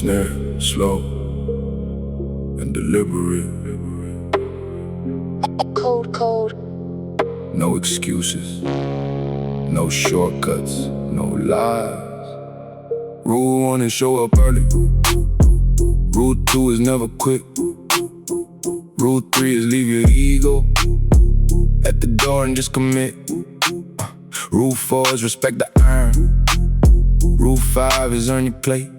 snare, slow and deliberate. Cold. No excuses, no shortcuts, no lies. Rule 1 is show up early. Rule 2 is never quit. Rule 3 is leave your ego at the door and just commit. Rule 4 is respect the iron. Rule 5 is earn your plate.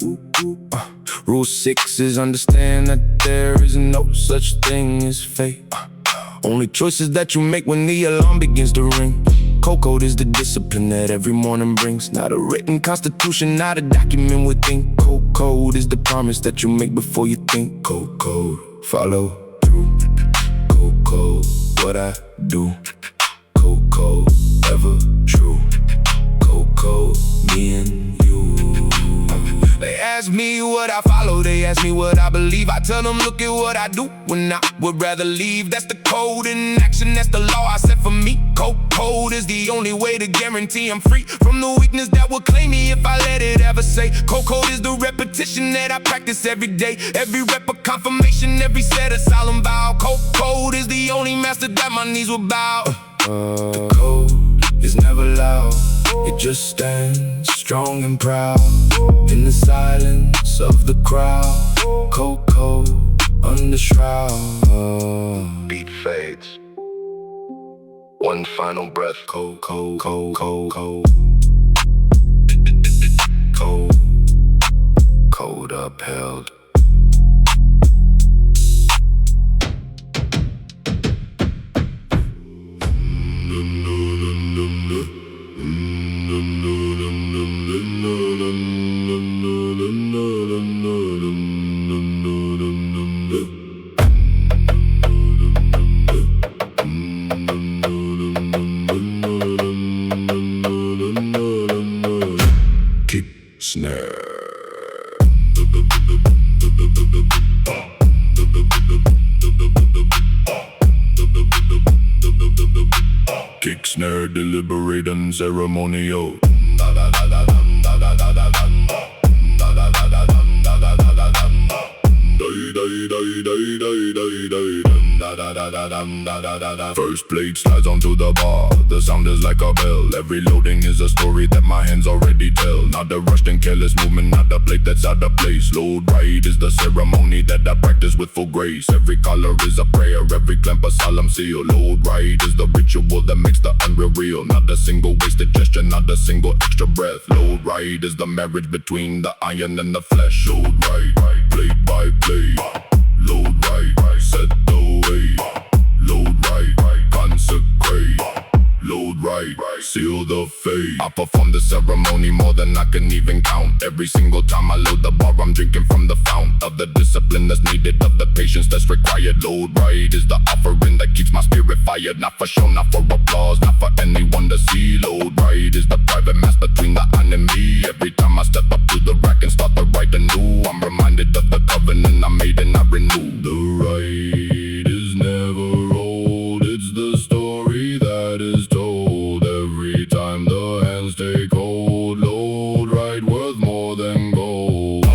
Rule 6 is understand that there is no such thing as fate. Only choices that you make when the alarm begins to ring. Code is the discipline that every morning brings. Not a written constitution, not a document with ink. Code is the promise that you make before you think. Code, follow through. Code, what I do. Code, ever true. Code, me and you. They ask me what I follow, they ask me what I believe. I tell them look at what I do when I would rather leave. That's the code in action, that's the law I set for me. Code is the only way to guarantee I'm free from the weakness that will claim me if I let it ever say. Code is the repetition that I practice every day. Every rep a confirmation, every set a solemn vow. Code is the only master that my knees will bow. The code is never loud, it just stands strong and proud in the silence of the crowd. Code under shroud. Beat fades. One final breath. Code. Code upheld. Kick, snare. Kick, snare, deliberate and ceremonial. First plate slides onto the bar. The sound is like a bell. Every loading is a story that my hands already tell. Not the rushed and careless movement, not the plate that's out of place. Load right is the ceremony that I practice with full grace. Every color is a prayer, every clamp a solemn seal. Load right is the ritual that makes the unreal real. Not a single wasted gesture, not a single extra breath. Load right is the marriage between the iron and the flesh. Load right, plate by plate. Load right, set the way. Load right, consecrate. Load right, seal the fate. I perform the ceremony more than I can even count. Every single time I load the bar, I'm drinking from the fount of the discipline that's needed, of the patience that's required. Load right is the offering that keeps my spirit fired. Not for show, not for applause, not for anyone to see. Load right is the private mass between the I and me. Every time I step up to the rack and start to write anew, I'm reminded of the covenant I made and I renew. The right is never old, it's the story that is told. Every time the hands take hold, load right worth more than gold.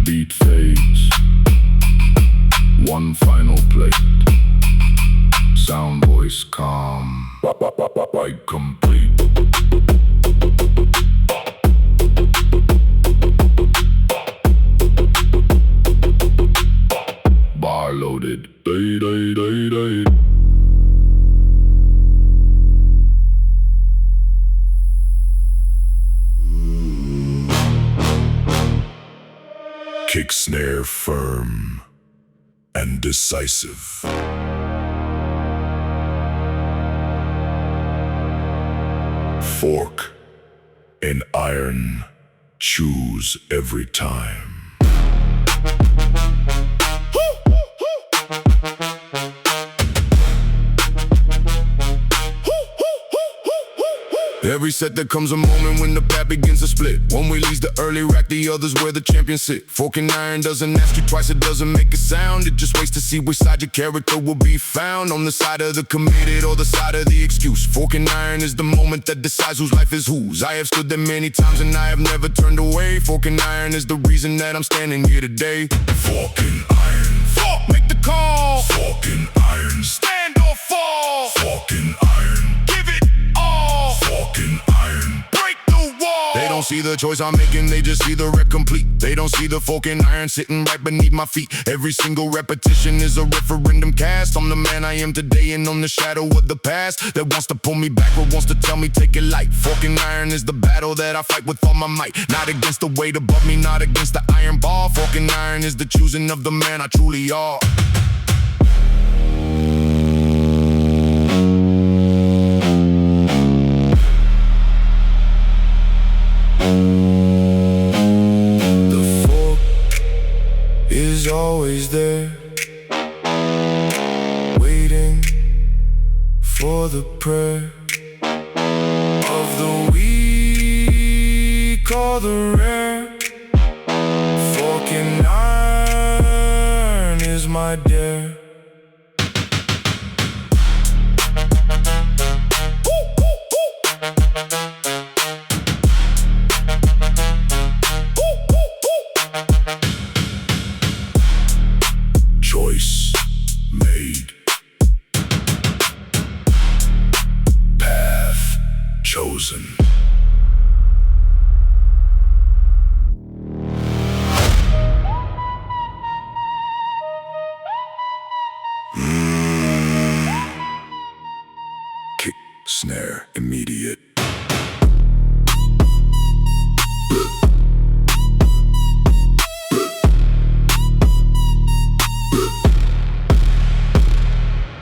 Beat fades. One final plate. Sound voice calm. Right complete. Bar loaded. Kick, snare firm and decisive. Fork in iron, choose every time. Every set there comes a moment when the path begins to split. One way leads the early rack, the other's where the champions sit. Fork and iron doesn't ask you twice, it doesn't make a sound. It just waits to see which side your character will be found. On the side of the committed or the side of the excuse. Fork and iron is the moment that decides whose life is whose. I have stood there many times and I have never turned away. Fork and iron is the reason that I'm standing here today. Fork and iron. Fork, make the call. Fork and iron. Stand or fall. Fork and iron. Give it all. Fork and iron. Break the wall. They don't see the choice I'm making, they just see the wreck complete. They don't see the fork and iron sitting right beneath my feet. Every single repetition is a referendum cast on the man I am today and on the shadow of the past that wants to pull me backward, wants to tell me take it light. Fork and iron is the battle that I fight with all my might. Not against the weight above me, not against the iron bar. Fork and iron is the choosing of the man I truly are. Is always there, waiting for the prayer of the weak or the rare. Fork and iron is my dare. Choice made, path chosen. Kick, snare, immediate.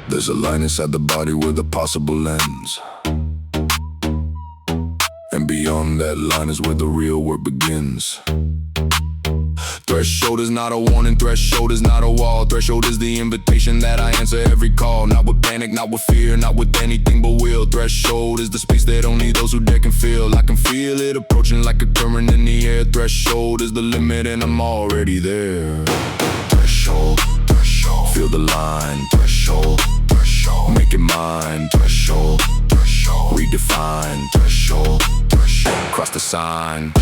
There's a line inside the body with a possible ends, and beyond that line is where the real work begins. Threshold is not a warning, threshold is not a wall. Threshold is the invitation that I answer every call. Not with panic, not with fear, not with anything but will. Threshold is the space that only those who dare can feel. I can feel it approaching like a current in the air. Threshold is the limit and I'm already there. Threshold, threshold, feel the line. Threshold, threshold, make it mine. Threshold, threshold, redefine. Threshold, threshold, cross the sign.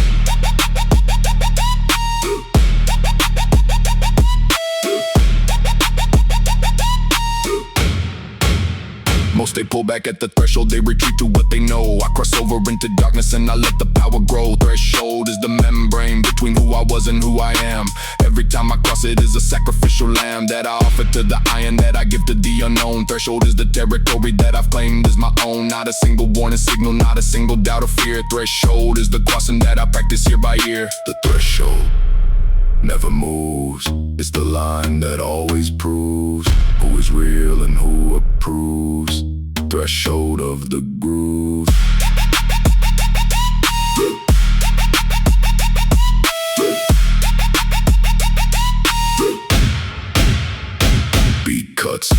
Most they pull back at the threshold, they retreat to what they know. I cross over into darkness and I let the power grow. Threshold is the membrane between who I was and who I am. Every time I cross it is a sacrificial lamb that I offer to the iron that I give to the unknown. Threshold is the territory that I've claimed as my own. Not a single warning signal, not a single doubt or fear. Threshold is the crossing that I practice year by year. The threshold never moves. It's the line that always proves who is real and who approves. Threshold of the groove. Beat cuts.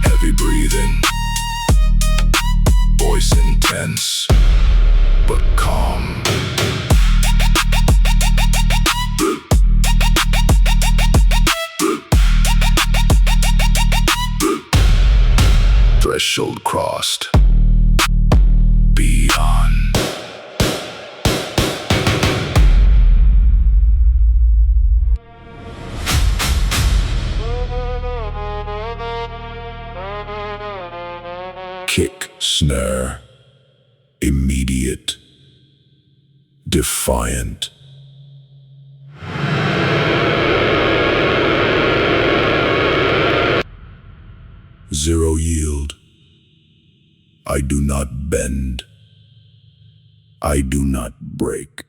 Heavy breathing. Voice intense, but calm. Threshold crossed. Beyond. Kick, snare, immediate, defiant. Zero yield. I do not bend. I do not break.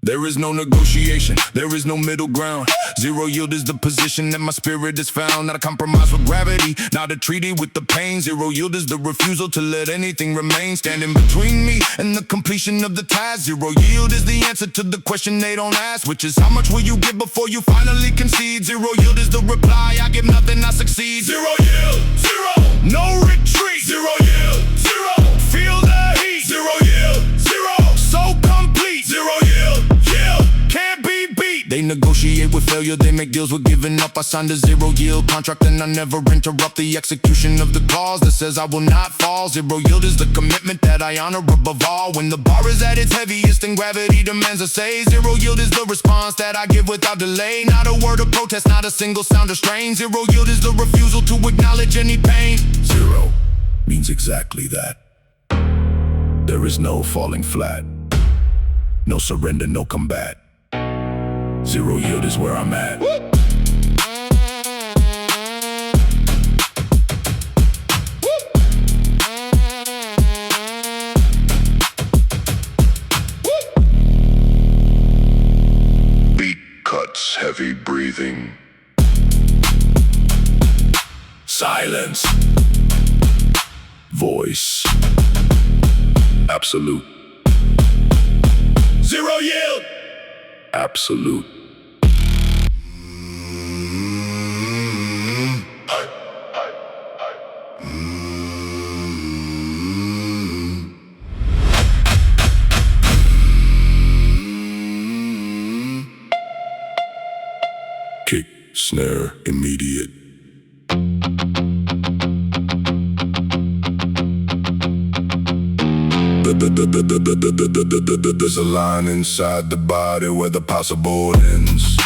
There is no negotiation, there is no middle ground. Zero yield is the position that my spirit is found. Not a compromise with gravity, not a treaty with the pain. Zero yield is the refusal to let anything remain standing between me and the completion of the task. Zero yield is the answer to the question they don't ask, which is how much will you give before you finally concede? Zero yield is the reply, I give nothing, I succeed. Zero yield, zero, no retreat. Zero yield, zero, feel the heat. Zero yield, zero, so complete. Zero yield, can't be beat. They negotiate with failure, they make deals with giving up. I signed a zero yield contract and I never interrupt the execution of the clause that says I will not fall. Zero yield is the commitment that I honor above all. When the bar is at its heaviest and gravity demands a say, zero yield is the response that I give without delay. Not a word of protest, not a single sound of strain. Zero yield is the refusal to acknowledge any pain. Zero means exactly that. There is no falling flat, no surrender, no combat. Zero yield is where I'm at. Beat cuts, heavy breathing. Silence. Voice. Absolute. Zero yield. Absolute. Kick, snare, immediate. There's a line inside the body where the possible ends,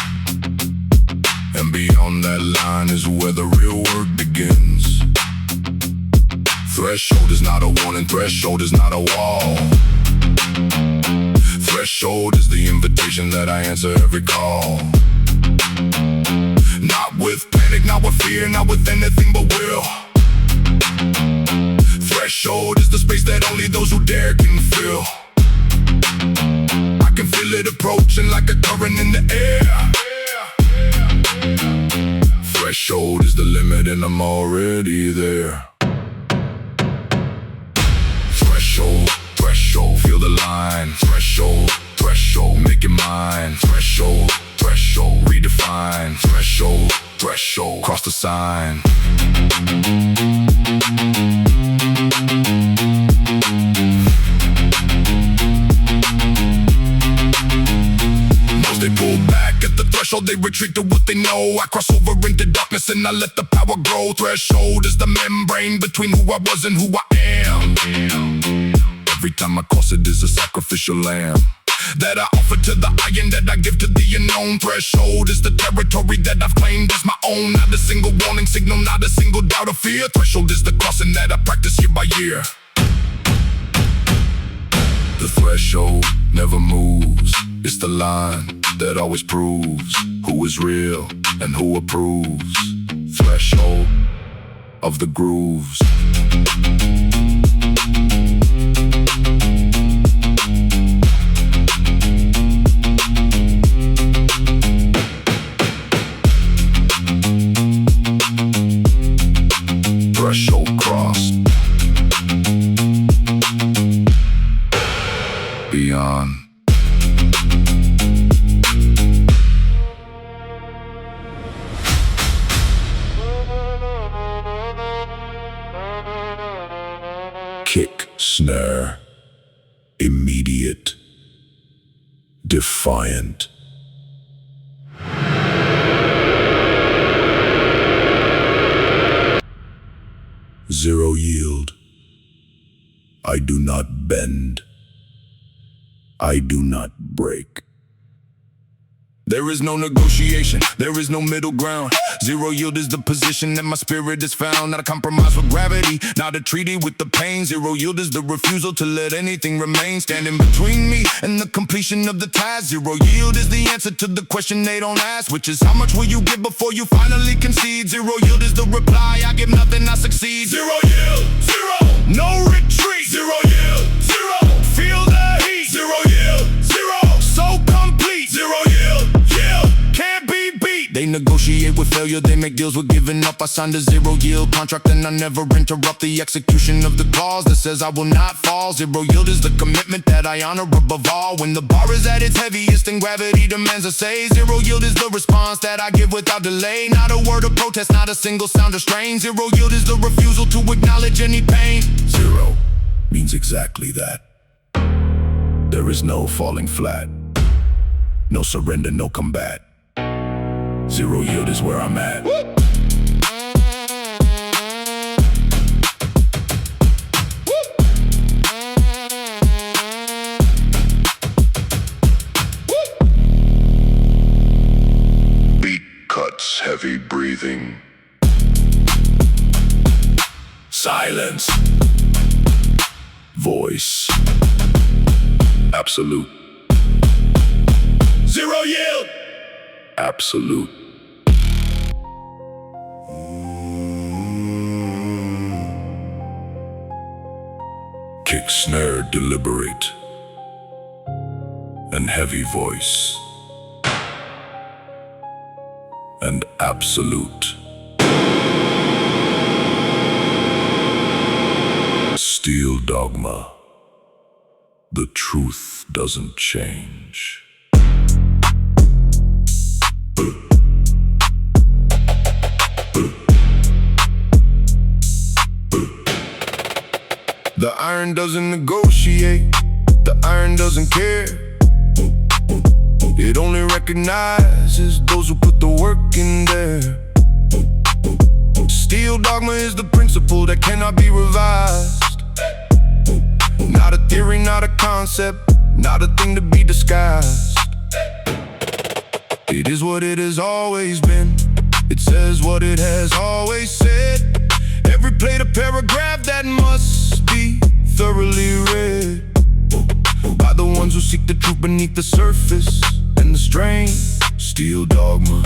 and beyond that line is where the real work begins. Threshold is not a warning, threshold is not a wall. Threshold is the invitation that I answer every call. Not with panic, not with fear, not with anything but will. Threshold is the space that only those who dare can feel. I can feel it approaching like a current in the air. Threshold is the limit and I'm already there. Threshold, threshold, feel the line. Threshold, threshold, make it mine. Threshold, threshold, redefine. Threshold, threshold, cross the sign. Most they pull back at the threshold, they retreat to what they know. I cross over into darkness and I let the power grow. Threshold is the membrane between who I was and who I am. Every time I cross it is a sacrificial lamb that I offer to the iron, that I give to the unknown. Threshold is the territory that I've claimed as my own. Not a single warning signal, not a single doubt or fear. Threshold is the crossing that I practice year by year. The threshold never moves. It's the line that always proves who is real and who approves. Threshold of the grooves. Threshold crossed. Beyond. Kick, snare, immediate, defiant. Zero yield. I do not bend. I do not break. There is no negotiation, there is no middle ground. Zero yield is the position that my spirit is found. Not a compromise with gravity, not a treaty with the pain. Zero yield is the refusal to let anything remain standing between me and the completion of the task. Zero yield is the answer to the question they don't ask, which is how much will you give before you finally concede? Zero yield is the reply, I give nothing, I succeed. Zero yield, zero, no retreat. Zero yield, zero, feel the heat. Zero yield, zero, so complete. negotiate with failure, they make deals with giving up. I signed a zero-yield contract and I never interrupt the execution of the clause that says I will not fall. Zero yield is the commitment that I honor above all. When the bar is at its heaviest and gravity demands I say, zero yield is the response that I give without delay. Not a word of protest, not a single sound of strain. Zero yield is the refusal to acknowledge any pain. Zero means exactly that. There is no falling flat, no surrender, no combat. Zero yield is where I'm at. Beat cuts, heavy breathing. Silence. Voice. Absolute. Zero yield. Absolute. Kick, snare, deliberate, and heavy voice, and absolute. Steel dogma. The truth doesn't change. The iron doesn't negotiate, the iron doesn't care. It only recognizes those who put the work in there. Steel dogma is the principle that cannot be revised. Not a theory, not a concept, not a thing to be disguised. It is what it has always been. It says what it has always said. Every plate a paragraph that must be thoroughly read by the ones who seek the truth beneath the surface and the strain. Steel dogma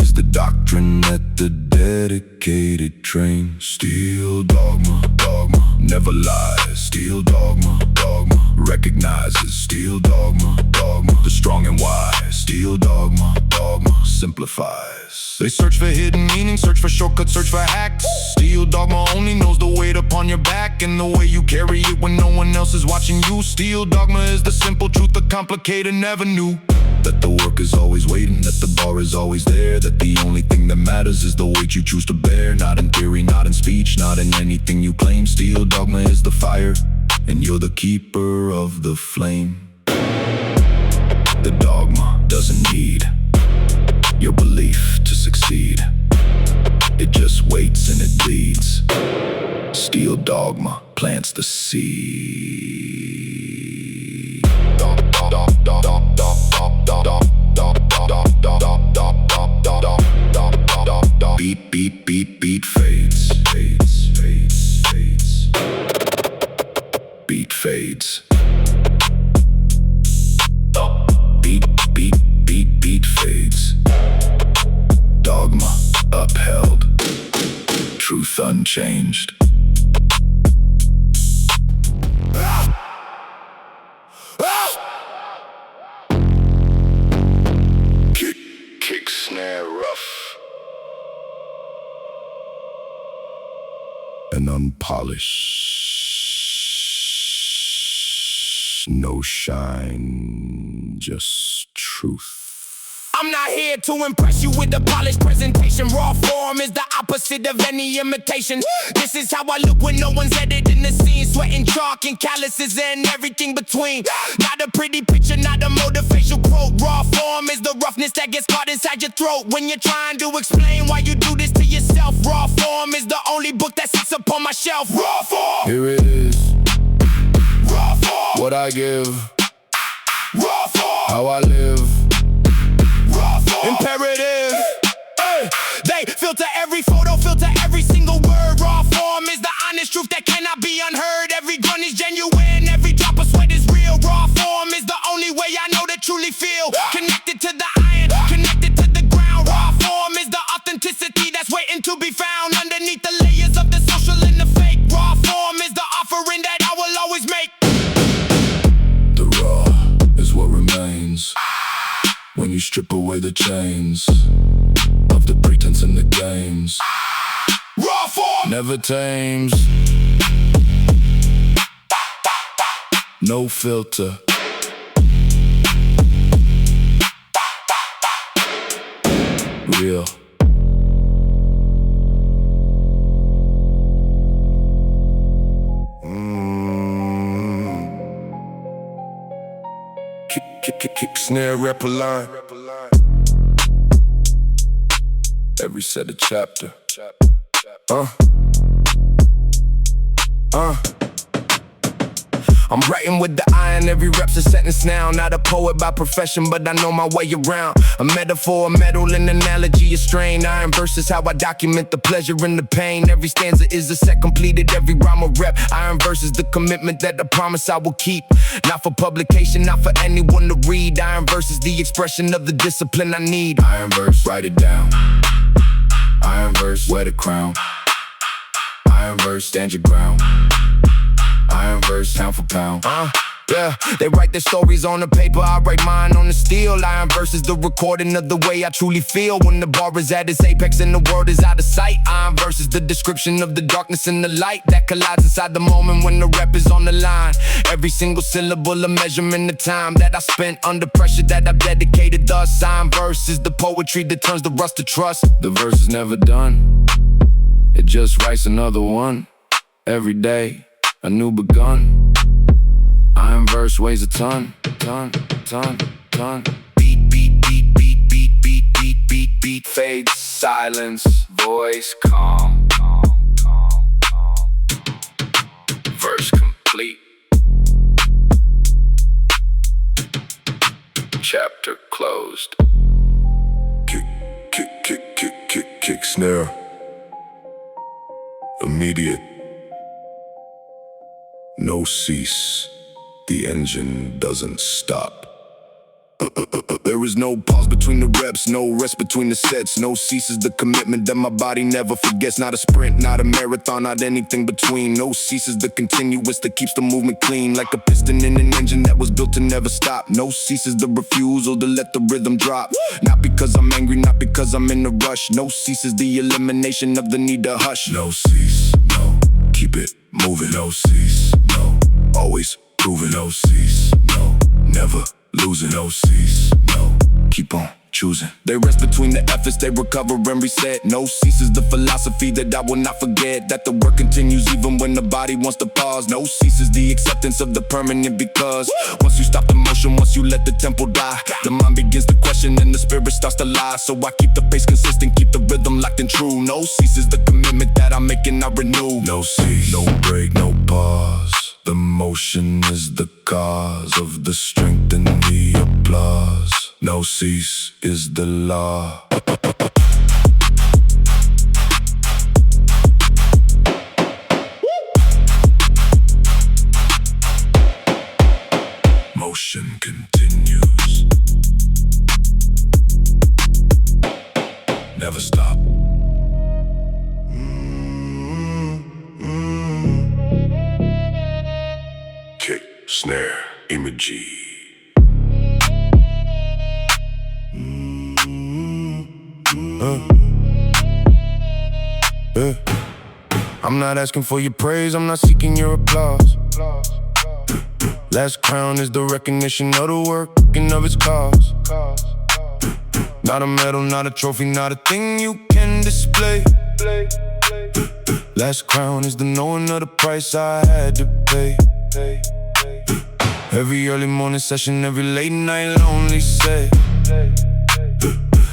is the doctrine that the dedicated train. Steel dogma, dogma never lies. Steel dogma, dogma recognizes. Steel dogma, dogma the strong and wise. Steel dogma, dogma simplifies. They search for hidden meaning, search for shortcuts, search for hacks. Steel dogma only knows the weight upon your back and the way you carry it when no one else is watching you. Steel dogma is the simple truth the complicated never knew. That the work is always waiting, that the bar is always there, that the only thing that matters is the weight you choose to bear. Not in theory, not in speech, not in anything you claim. Steel dogma is the fire, and you're the keeper of the flame. The dogma doesn't need your belief to succeed. It just waits and it bleeds. Steel dogma plants the seed. Beat, beat, beat, beat fades, fades, fades, fades. Beat fades. Beat, beat, beat, beat fades. Dogma upheld, truth unchanged. Kick, snare, rough, and unpolished. No shine, just truth. I'm not here to impress you with a polished presentation. Raw form is the opposite of any imitation. This is how I look when no one's editing the scene. Sweating chalk and calluses and everything between. Not a pretty picture, not a motivational quote. Raw form is the roughness that gets caught inside your throat when you're trying to explain why you do this to yourself. Raw form is the only book that sits upon my shelf. Raw form. Here it is. Raw form. What I give. Raw form. How I live. Imperative. They filter every photo, filter every single word. Raw form is the honest truth that cannot be unheard. Every grunt is genuine, every drop of sweat is real. Raw form is the only way I know to truly feel connected to the iron, connected to the ground. Raw form is the authenticity that's waiting to be found underneath the layers of the social and the fake. Raw form is the offering that I will always make. The raw is what remains when you strip away the chains violence in the games. Raw form Never tames. No filter. Real. Kick, snare, rap a line. Every set a chapter. I'm writing with the iron, every rep's a sentence now. Not a poet by profession, but I know my way around. A metaphor, a metal, an analogy, a strain. Iron verses how I document the pleasure and the pain. Every stanza is a set completed, every rhyme a rep. Iron verses the commitment that I promise I will keep. Not for publication, not for anyone to read. Iron verses the expression of the discipline I need. Iron verse, write it down. Iron verse, wear the crown. Iron verse, stand your ground. Iron verse, pound for pound. Yeah, they write their stories on the paper, I write mine on the steel. Iron verses the recording of the way I truly feel. When the bar is at its apex and the world is out of sight. Iron verses the description of the darkness and the light that collides inside the moment when the rep is on the line. Every single syllable a measurement of time that I spent under pressure that I've dedicated thus. Iron verses the poetry that turns the rust to trust. The verse is never done. It just writes another one. Every day, a new begun. Iron verse weighs a ton. Beat, beat, beat, beat, beat, beat, beat, beat, beat. Fades, silence, voice calm. Verse complete. Chapter closed. Kick, snare. Immediate. No cease. The engine doesn't stop. There is no pause between the reps, no rest between the sets. No cease is the commitment that my body never forgets. Not a sprint, not a marathon, not anything between. No cease is the continuous that keeps the movement clean. Like a piston in an engine that was built to never stop. No cease is the refusal to let the rhythm drop. Not because I'm angry, not because I'm in a rush. No cease is the elimination of the need to hush. No cease, no. Keep it moving. No cease, no. Always proving. No cease, no. Never losing. No cease, no. Keep on choosing. They rest between the efforts, they recover and reset. No cease is the philosophy that I will not forget. That the work continues even when the body wants to pause. No cease is the acceptance of the permanent, because once you stop the motion, once you let the tempo die, the mind begins to question and the spirit starts to lie. So I keep the pace consistent, keep the rhythm locked and true. No cease is the commitment that I'm making, I renew. No cease, no break, no pause. The motion is the cause of the strength and the applause. No cease is the law. Motion continues. Never stop. Kick, snare, imagery. I'm not asking for your praise, I'm not seeking your applause. Last crown is the recognition of the work and of its cause. Not a medal, not a trophy, not a thing you can display. Last crown is the knowing of the price I had to pay. Every early morning session, every late night lonely say.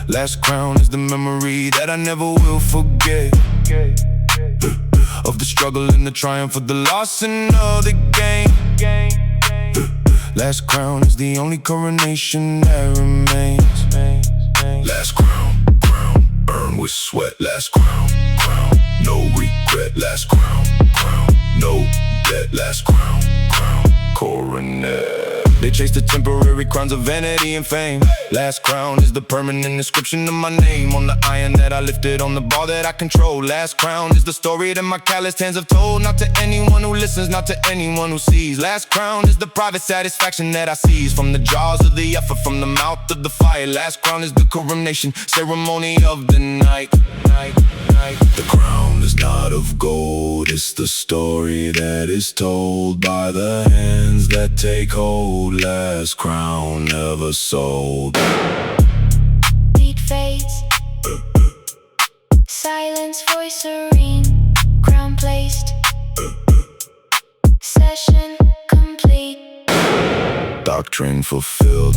Last crown is the memory that I never will forget. Of the struggle and the triumph, of the loss and of the gain. Last crown is the only coronation that remains. Last crown, earned with sweat. Last crown, no regret. Last crown, no debt. Last crown, coronet. They chase the temporary crowns of vanity and fame. Last crown is the permanent inscription of my name on the iron that I lifted, on the ball that I control. Last crown is the story that my calloused hands have told. Not to anyone who listens lessons, not to anyone who sees. Last crown is the private satisfaction that I seize from the jaws of the effort, from the mouth of the fire. Last crown is the coronation ceremony of the night. The crown is not of gold, it's the story that is told by the hands that take hold. Last crown never sold. Beat fades, silence, voice serene, crown placed, session complete. Doctrine fulfilled.